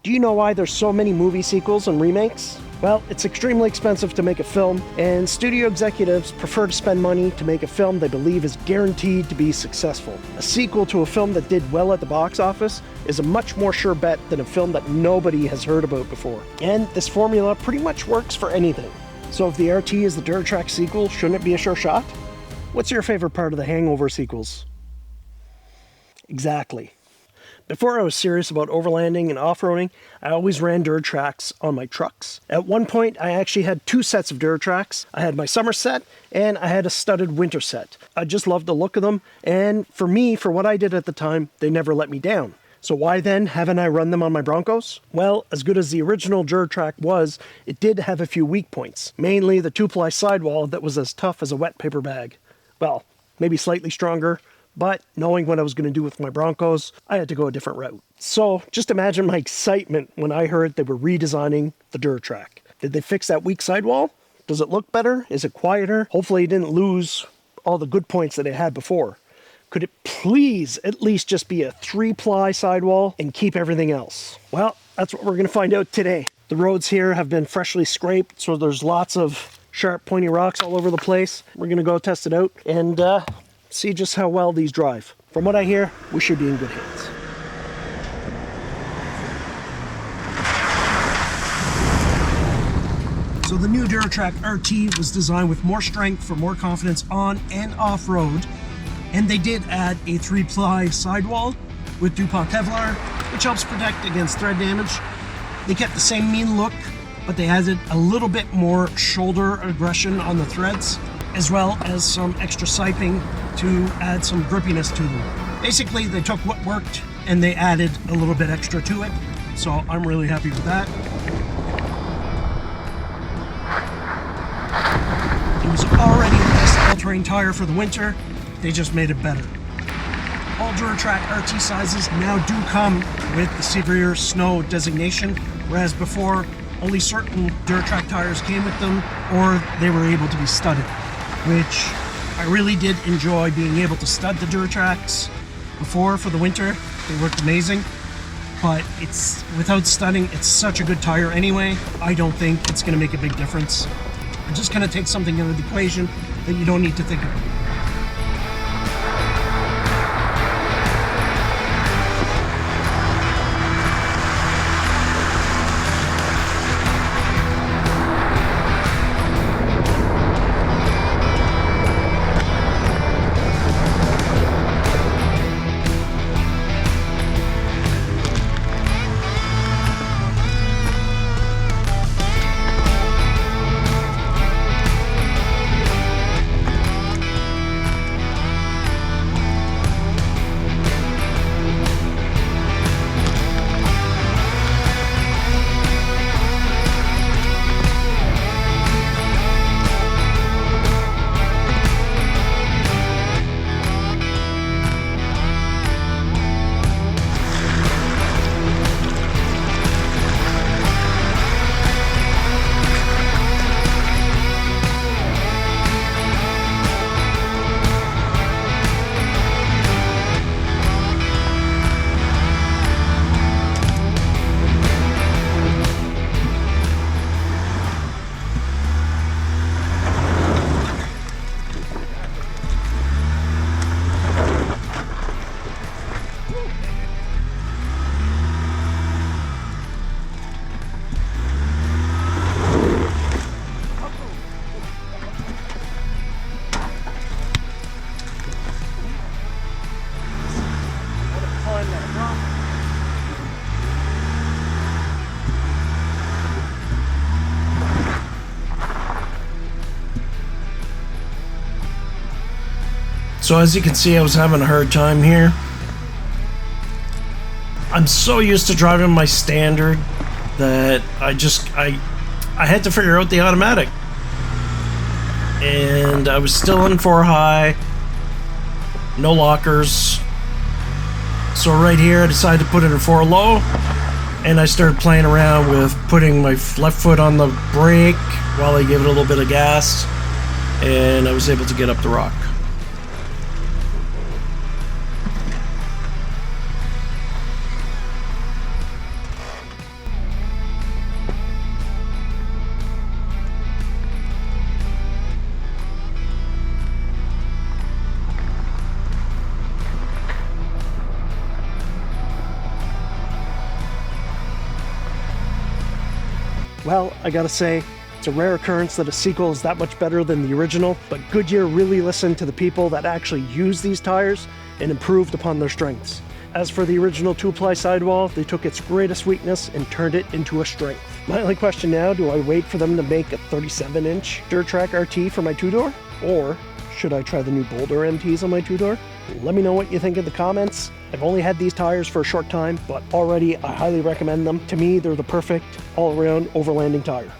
Do you know why there's so many movie sequels and remakes? Well, it's extremely expensive to make a film, and studio executives prefer to spend money to make a film they believe is guaranteed to be successful. A sequel to a film that did well at the box office is a much more sure bet than a film that nobody has heard about before. And this formula pretty much works for anything. So if the RT is the Dirt Track sequel, shouldn't it be a sure shot? What's your favorite part of the Hangover sequels? Exactly. Before I was serious about overlanding and off-roading, I always ran dirt tracks on my trucks. At one point, I actually had 2 sets of dirt tracks. I had my summer set, and I had a studded winter set. I just loved the look of them, and for me, for what I did at the time, they never let me down. So why then haven't I run them on my Broncos? Well, as good as the original dirt track was, it did have a few weak points. Mainly the 2-ply sidewall that was as tough as a wet paper bag. Well, maybe slightly stronger, but knowing what I was going to do with my Broncos, I had to go a different route. So just imagine my excitement when I heard they were redesigning the dirt track. Did they fix that weak sidewall? Does it look better? Is it quieter? Hopefully it didn't lose all the good points that it had before. Could it please at least just be a 3-ply sidewall and keep everything else? Well, that's what we're going to find out today. The roads here have been freshly scraped, so there's lots of sharp, pointy rocks all over the place. We're going to go test it out and see just how well these drive. From what I hear, we should be in good hands. So the new Duratrack RT was designed with more strength for more confidence on and off-road, and they did add a 3-ply sidewall with DuPont Kevlar, which helps protect against thread damage. They kept the same mean look, but they added a little bit more shoulder aggression on the threads, as well as some extra siping to add some grippiness to them. Basically, they took what worked and they added a little bit extra to it, so I'm really happy with that. It was already the best all-terrain tire for the winter, they just made it better. All Duratrack RT sizes now do come with the severe snow designation, whereas before, only certain Duratrack tires came with them, or they were able to be studded, which I really did enjoy being able to stud the Duratracks before for the winter. They worked amazing, but it's without studding, it's such a good tire anyway. I don't think it's going to make a big difference. It just kind of takes something out of the equation that you don't need to think about. So as you can see, I was having a hard time here. I'm so used to driving my standard that I had to figure out the automatic. And I was still in 4 high, no lockers. So right here I decided to put it in 4 low, and I started playing around with putting my left foot on the brake while I gave it a little bit of gas, and I was able to get up the rock. Well, I gotta say, it's a rare occurrence that a sequel is that much better than the original, but Goodyear really listened to the people that actually used these tires and improved upon their strengths. As for the original 2-ply sidewall, they took its greatest weakness and turned it into a strength. My only question now, do I wait for them to make a 37-inch DurTrack RT for my 2-door? Or should I try the new Boulder MTs on my 2-door? Let me know what you think in the comments. I've only had these tires for a short time, but already I highly recommend them. To me, they're the perfect all-around overlanding tire.